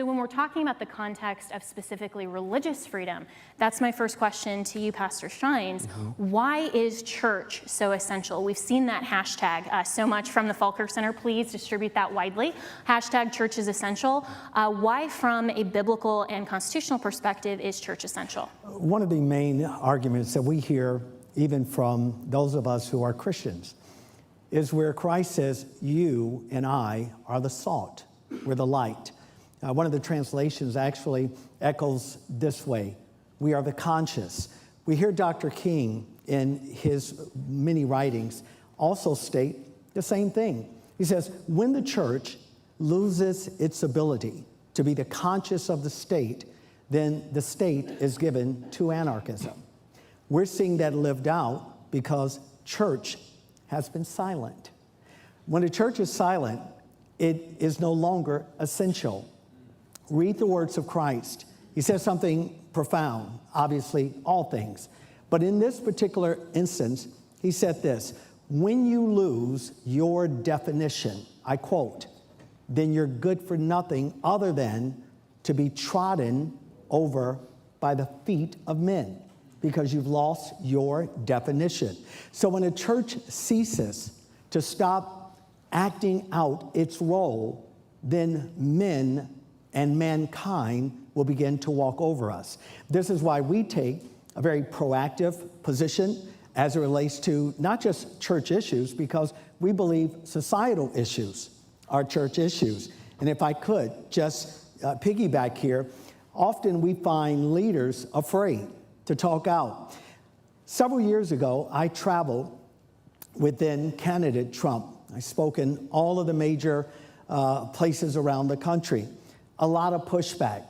So when we're talking about the context of specifically religious freedom, that's my first question to you, Pastor Shines. Why is church so essential? We've seen that hashtag so much from the Falker Center. Please distribute that widely. Hashtag church is essential. Why, from a biblical and constitutional perspective, is church essential? One of the main arguments that we hear, even from those of us who are Christians, is where Christ says, you and I are the salt, we're the light. One of the translations actually echoes this way: we are the conscious. We hear Dr. King in his many writings also state the same thing. He says, when the church loses its ability to be the conscious of the state, then the state is given to anarchism. We're seeing that lived out because church has been silent. When a church is silent, it is no longer essential. Read the words of Christ. He says something profound, obviously all things. But in this particular instance, he said this: when you lose your definition, I quote, then you're good for nothing other than to be trodden over by the feet of men, because you've lost your definition. So when a church ceases to stop acting out its role, then men and mankind will begin to walk over us. This is why we take a very proactive position as it relates to not just church issues, because we believe societal issues are church issues. And if I could just piggyback here, often we find leaders afraid to talk out. Several years ago, I traveled with then candidate Trump. I spoke in all of the major places around the country. A lot of pushback,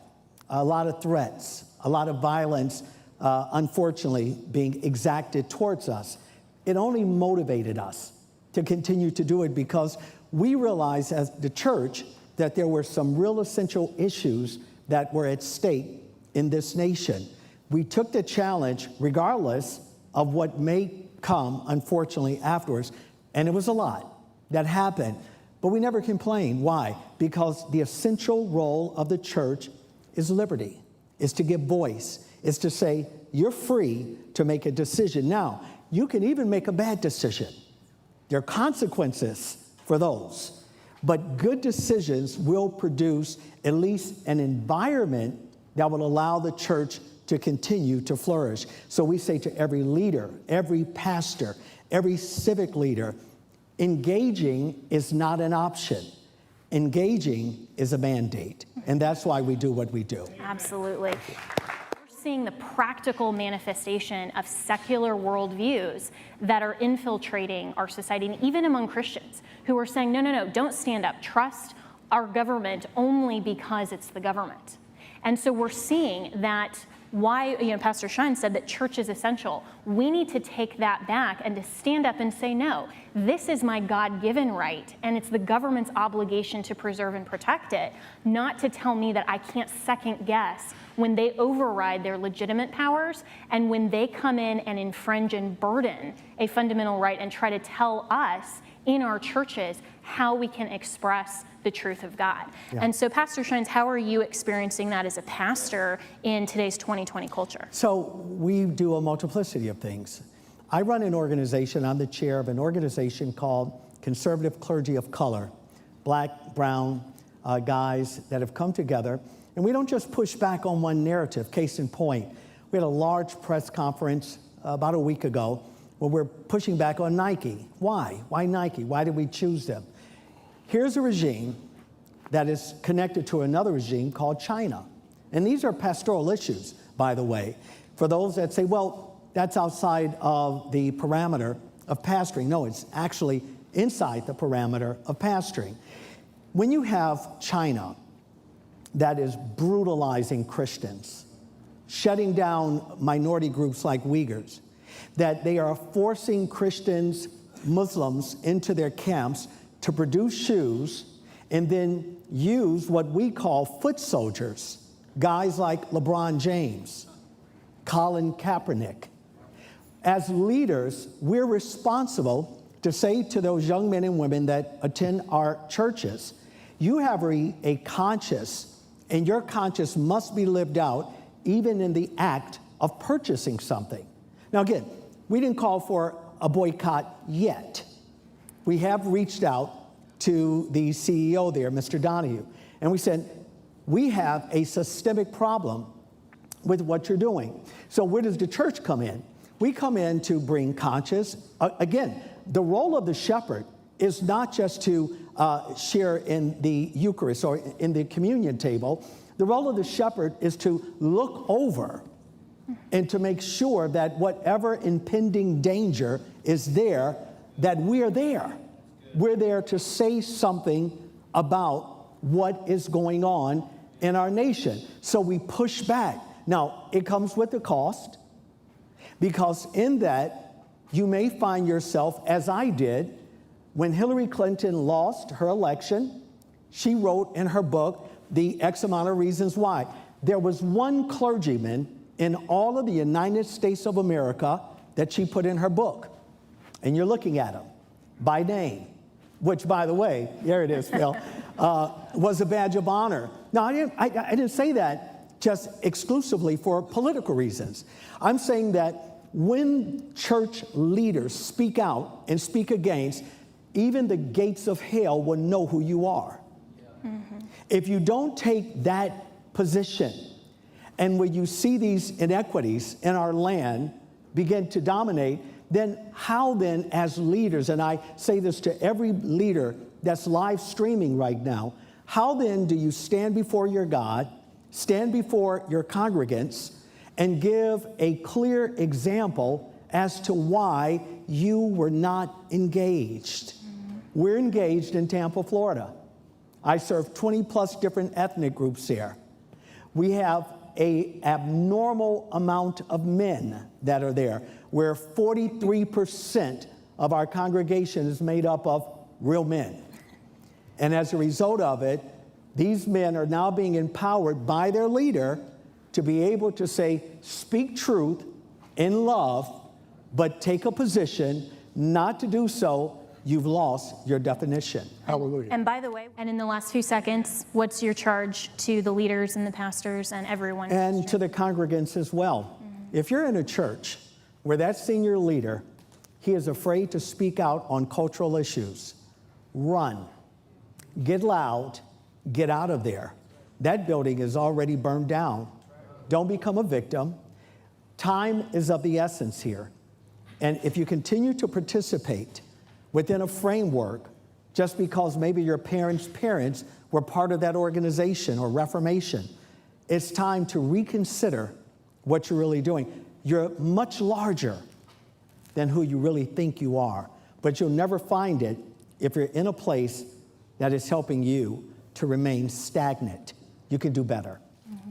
a lot of threats, a lot of violence, unfortunately, being exacted towards us. It only motivated us to continue to do it because we realized as the church that there were some real essential issues that were at stake in this nation. We took the challenge regardless of what may come, unfortunately, afterwards, and it was a lot that happened. But we never complained. Why? Because the essential role of the church is liberty, is to give voice, is to say, you're free to make a decision. Now, you can even make a bad decision. There are consequences for those. But good decisions will produce at least an environment that will allow the church to continue to flourish. So we say to every leader, every pastor, every civic leader, engaging is not an option. Engaging is a mandate. And that's why we do what we do. Absolutely. We're seeing the practical manifestation of secular worldviews that are infiltrating our society, and even among Christians who are saying, no, don't stand up. Trust our government only because it's the government. And so we're seeing that why, Pastor Shine said that church is essential. We need to take that back and to stand up and say, no, this is my God-given right, and it's the government's obligation to preserve and protect it, not to tell me that I can't second guess when they override their legitimate powers and when they come in and infringe and burden a fundamental right and try to tell us in our churches how we can express the truth of God. Yeah. And so, Pastor Shines, how are you experiencing that as a pastor in today's 2020 culture? So we do a multiplicity of things. I run an organization, I'm the chair of an organization called Conservative Clergy of Color, black, brown guys that have come together. And we don't just push back on one narrative. Case in point, we had a large press conference about a week ago where we're pushing back on Nike. Why? Why Nike? Why did we choose them? Here's a regime that is connected to another regime called China. And these are pastoral issues, by the way. For those that say, well, that's outside of the parameter of pastoring. No, it's actually inside the parameter of pastoring. When you have China that is brutalizing Christians, shutting down minority groups like Uyghurs, that they are forcing Christians, Muslims into their camps to produce shoes and then use what we call foot soldiers, guys like LeBron James, Colin Kaepernick. As leaders, we're responsible to say to those young men and women that attend our churches, you have a conscience And your conscience must be lived out even in the act of purchasing something. Now again, we didn't call for a boycott yet. We have reached out to the CEO there, Mr. Donahue, and we said, we have a systemic problem with what you're doing. So where does the church come in? We come in to bring conscience. Again, the role of the shepherd is not just to share in the Eucharist or in the communion table. The role of the shepherd is to look over and to make sure that whatever impending danger is there, that we are there. We're there to say something about what is going on in our nation. So we push back. Now, it comes with a cost, because in that, you may find yourself, as I did, when Hillary Clinton lost her election, she wrote in her book, The X Amount of Reasons Why. There was one clergyman in all of the United States of America that she put in her book. And you're looking at him by name, which, by the way, there it is, Phil, was a badge of honor. Now, I didn't say that just exclusively for political reasons. I'm saying that when church leaders speak out and speak against, even the gates of hell will know who you are. Mm-hmm. If you don't take that position, and when you see these inequities in our land begin to dominate, then how then as leaders, and I say this to every leader that's live streaming right now, how then do you stand before your God, stand before your congregants, and give a clear example as to why you were not engaged? We're engaged in Tampa, Florida. I serve 20 plus different ethnic groups here. We have an abnormal amount of men that are there, where 43% of our congregation is made up of real men. And as a result of it, these men are now being empowered by their leader to be able to say, speak truth in love, but take a position not to do so. You've lost your definition. Hallelujah. And by the way, and in the last few seconds, what's your charge to the leaders and the pastors and everyone? And to the congregants as well. Mm-hmm. If you're in a church where that senior leader, he is afraid to speak out on cultural issues, run, get loud, get out of there. That building is already burned down. Don't become a victim. Time is of the essence here. And if you continue to participate within a framework, just because maybe your parents' parents were part of that organization or Reformation, it's time to reconsider what you're really doing. You're much larger than who you really think you are, but you'll never find it if you're in a place that is helping you to remain stagnant. You can do better. Mm-hmm.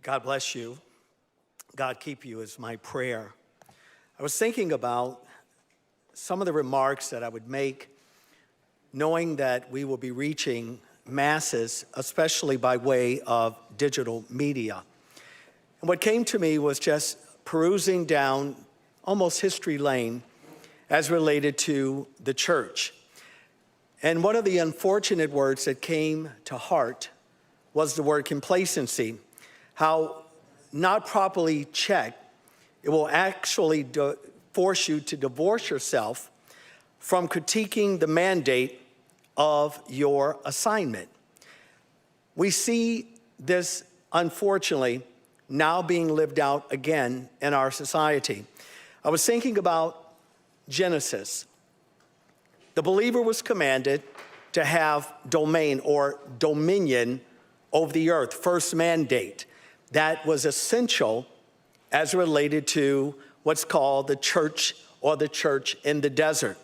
God bless you. God keep you is my prayer. I was thinking about some of the remarks that I would make, knowing that we will be reaching masses, especially by way of digital media. And what came to me was just perusing down almost history lane as related to the church. And one of the unfortunate words that came to heart was the word complacency. How not properly checked, it will actually force you to divorce yourself from critiquing the mandate of your assignment. We see this, unfortunately, now being lived out again in our society. I was thinking about Genesis. The believer was commanded to have domain or dominion over the earth, first mandate. That was essential as related to what's called the church or the church in the desert.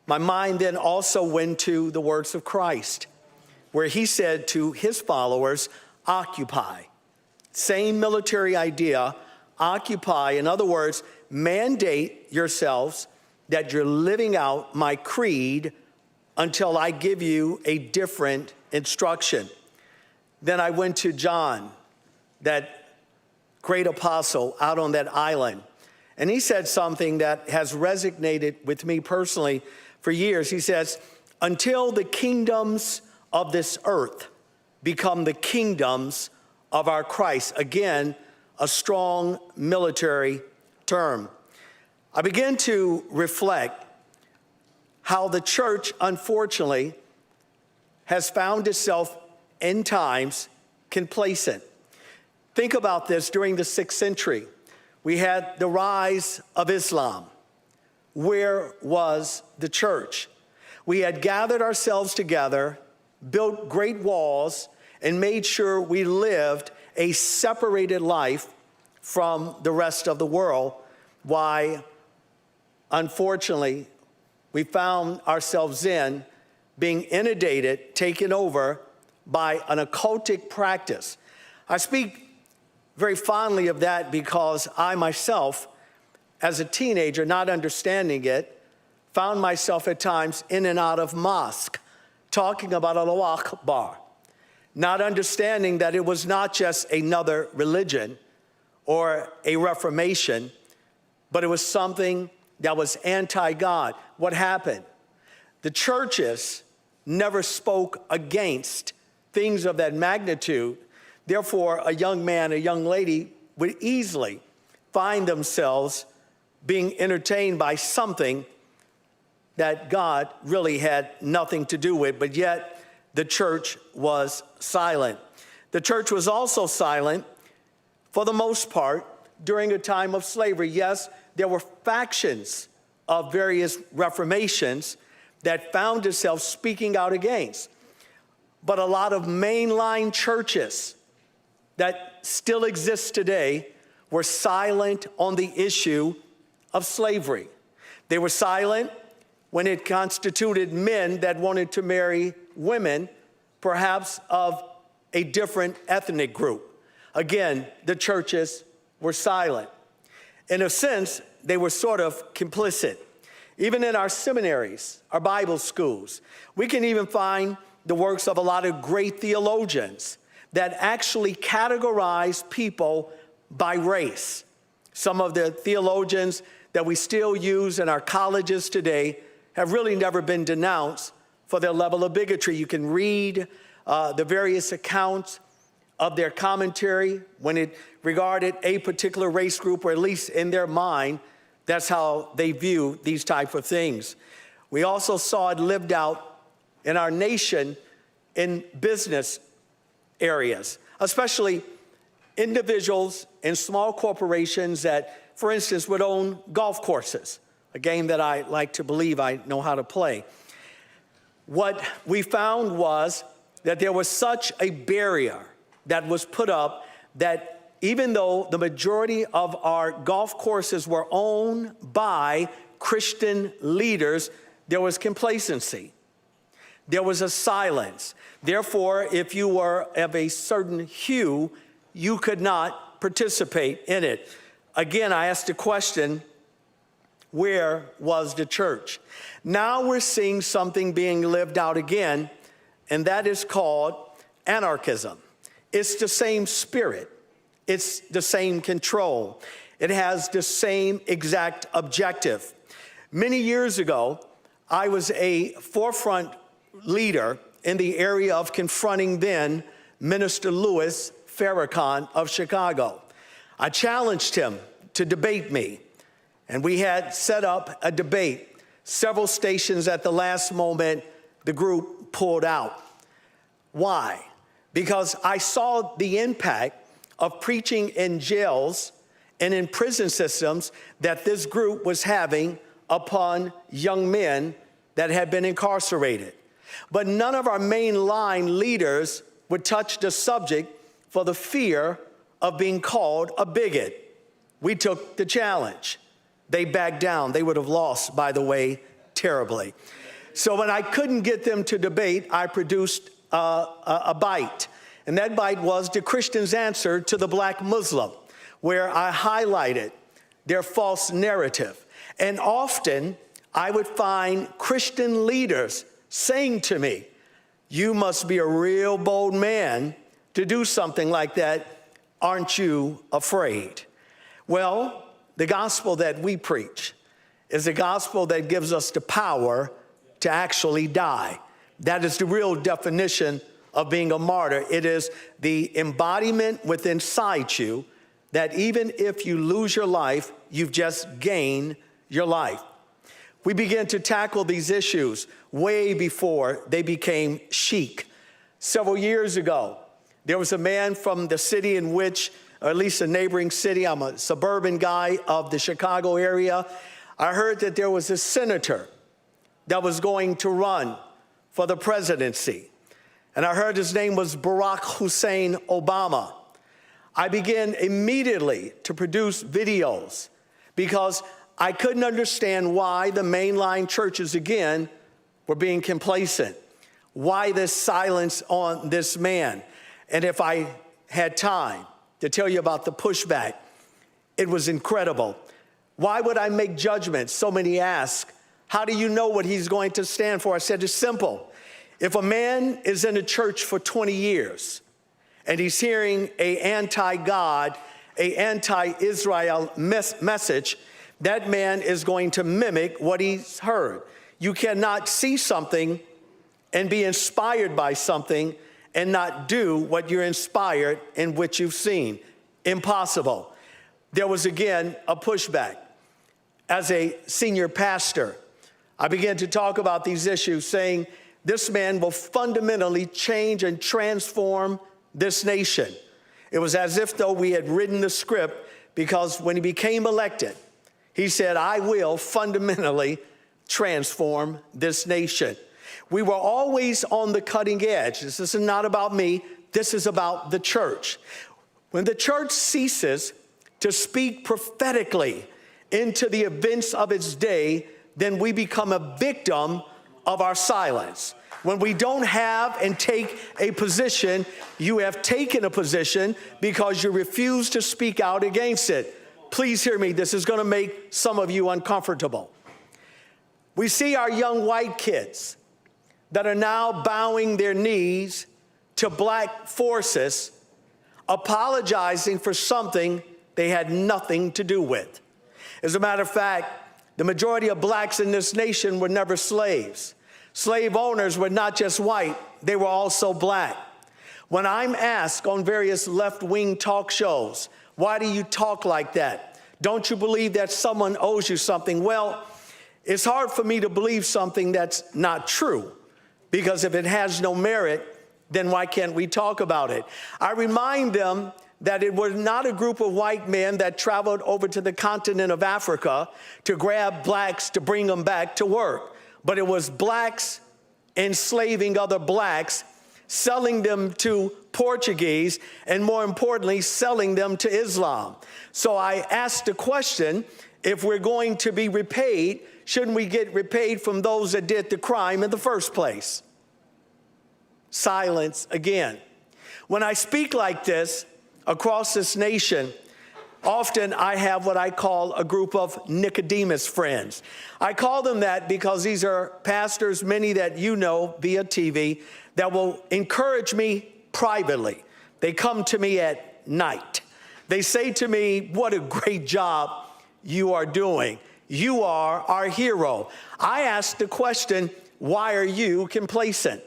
My mind then also went to the words of Christ, where he said to his followers, occupy. Same military idea, occupy. In other words, mandate yourselves that you're living out my creed until I give you a different instruction. Then I went to John, that great apostle out on that island. And he said something that has resonated with me personally for years. He says, until the kingdoms of this earth become the kingdoms of our Christ. Again, a strong military term. I began to reflect how the church, unfortunately, has found itself in times complacent. Think about this. During the 6th century, we had the rise of Islam. Where was the church? We had gathered ourselves together, built great walls, and made sure we lived a separated life from the rest of the world. Why, unfortunately, we found ourselves being inundated, taken over by an occultic practice. I speak very fondly of that because I myself, as a teenager, not understanding it, found myself at times in and out of mosque, talking about Allahu Akbar, not understanding that it was not just another religion or a reformation, but it was something that was anti-God. What happened? The churches never spoke against things of that magnitude. Therefore, a young man, a young lady would easily find themselves being entertained by something that God really had nothing to do with, but yet the church was silent. The church was also silent, for the most part, during a time of slavery. Yes, there were factions of various reformations that found itself speaking out against. But a lot of mainline churches that still exist today were silent on the issue of slavery. They were silent when it constituted men that wanted to marry women, perhaps of a different ethnic group. Again, the churches were silent. In a sense, they were sort of complicit. Even in our seminaries, our Bible schools, we can even find the works of a lot of great theologians that actually categorize people by race. Some of the theologians that we still use in our colleges today have really never been denounced for their level of bigotry. You can read the various accounts of their commentary when it regarded a particular race group, or at least in their mind, that's how they view these type of things. We also saw it lived out in our nation in business areas, especially individuals and small corporations that, for instance, would own golf courses, a game that I like to believe I know how to play. What we found was that there was such a barrier that was put up that even though the majority of our golf courses were owned by Christian leaders, there was complacency. There was a silence. Therefore, if you were of a certain hue, you could not participate in it. Again, I asked the question, where was the church? Now we're seeing something being lived out again, and that is called anarchism. It's the same spirit. It's the same control. It has the same exact objective. Many years ago, I was a forefront leader in the area of confronting then Minister Louis Farrakhan of Chicago. I challenged him to debate me, and we had set up a debate. Several stations at the last moment, the group pulled out. Why? Because I saw the impact of preaching in jails and in prison systems that this group was having upon young men that had been incarcerated. But none of our mainline leaders would touch the subject for the fear of being called a bigot. We took the challenge. They backed down. They would have lost, by the way, terribly. So when I couldn't get them to debate, I produced a bite. And that bite was the Christian's answer to the black Muslim, where I highlighted their false narrative. And often I would find Christian leaders saying to me, "You must be a real bold man to do something like that. Aren't you afraid?" Well, the gospel that we preach is a gospel that gives us the power to actually die. That is the real definition of being a martyr. It is the embodiment within inside you that even if you lose your life, you've just gained your life. We began to tackle these issues way before they became chic. Several years ago, there was a man from the city in which, or at least a neighboring city, I'm a suburban guy of the Chicago area. I heard that there was a senator that was going to run for the presidency. And I heard his name was Barack Hussein Obama. I began immediately to produce videos because I couldn't understand why the mainline churches again were being complacent. Why this silence on this man? And if I had time to tell you about the pushback, it was incredible. Why would I make judgments? So many ask, how do you know what he's going to stand for? I said, it's simple. If a man is in a church for 20 years and he's hearing an anti-God, an anti-Israel message, that man is going to mimic what he's heard. You cannot see something and be inspired by something and not do what you're inspired in which you've seen. Impossible. There was again a pushback. As a senior pastor, I began to talk about these issues, saying this man will fundamentally change and transform this nation. It was as if though we had written the script, because when he became elected, he said, I will fundamentally transform this nation. We were always on the cutting edge. This is not about me. This is about the church. When the church ceases to speak prophetically into the events of its day, then we become a victim of our silence. When we don't have and take a position, you have taken a position because you refuse to speak out against it. Please hear me. This is going to make some of you uncomfortable. We see our young white kids that are now bowing their knees to black forces, apologizing for something they had nothing to do with. As a matter of fact, the majority of blacks in this nation were never slaves. Slave owners were not just white, they were also black. When I'm asked on various left-wing talk shows, why do you talk like that? Don't you believe that someone owes you something? Well, it's hard for me to believe something that's not true, because if it has no merit, then why can't we talk about it? I remind them that it was not a group of white men that traveled over to the continent of Africa to grab blacks to bring them back to work, but it was blacks enslaving other blacks, selling them to Portuguese, and more importantly, selling them to Islam. So I asked the question, if we're going to be repaid, shouldn't we get repaid from those that did the crime in the first place? Silence again. When I speak like this across this nation, often I have what I call a group of Nicodemus friends. I call them that because these are pastors, many that you know via TV, that will encourage me privately. They come to me at night. They say to me, what a great job you are doing. You are our hero. I ask the question, why are you complacent?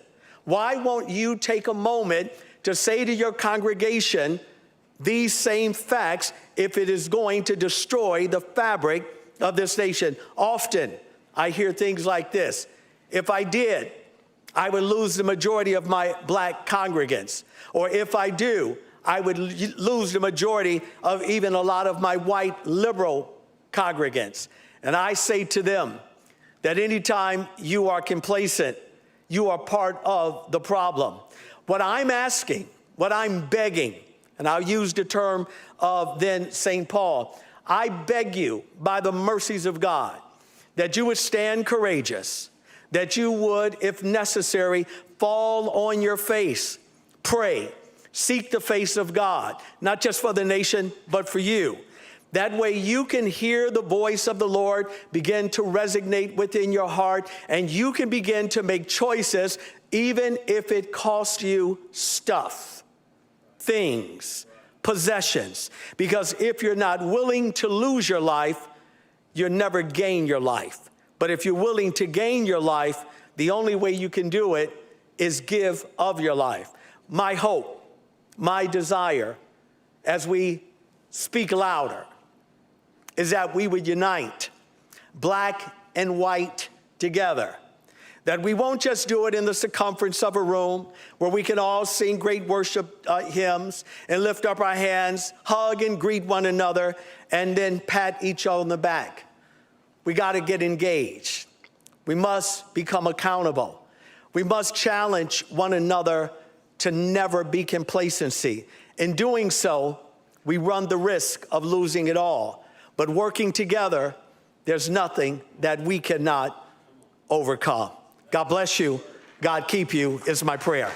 Why won't you take a moment to say to your congregation these same facts if it is going to destroy the fabric of this nation? Often I hear things like this. If I did, I would lose the majority of my black congregants. Or if I do, I would lose the majority of even a lot of my white liberal congregants. And I say to them that anytime you are complacent, you are part of the problem. What I'm asking, what I'm begging, and I'll use the term of then St. Paul, I beg you by the mercies of God that you would stand courageous, that you would, if necessary, fall on your face, pray, seek the face of God, not just for the nation, but for you. That way you can hear the voice of the Lord begin to resonate within your heart, and you can begin to make choices even if it costs you stuff, things, possessions. Because if you're not willing to lose your life, you'll never gain your life. But if you're willing to gain your life, the only way you can do it is give of your life. My hope, my desire, as we speak louder, is that we would unite black and white together. That we won't just do it in the circumference of a room where we can all sing great worship hymns and lift up our hands, hug and greet one another, and then pat each other on the back. We got to get engaged. We must become accountable. We must challenge one another to never be complacency. In doing so, we run the risk of losing it all. But working together, there's nothing that we cannot overcome. God bless you. God keep you is my prayer.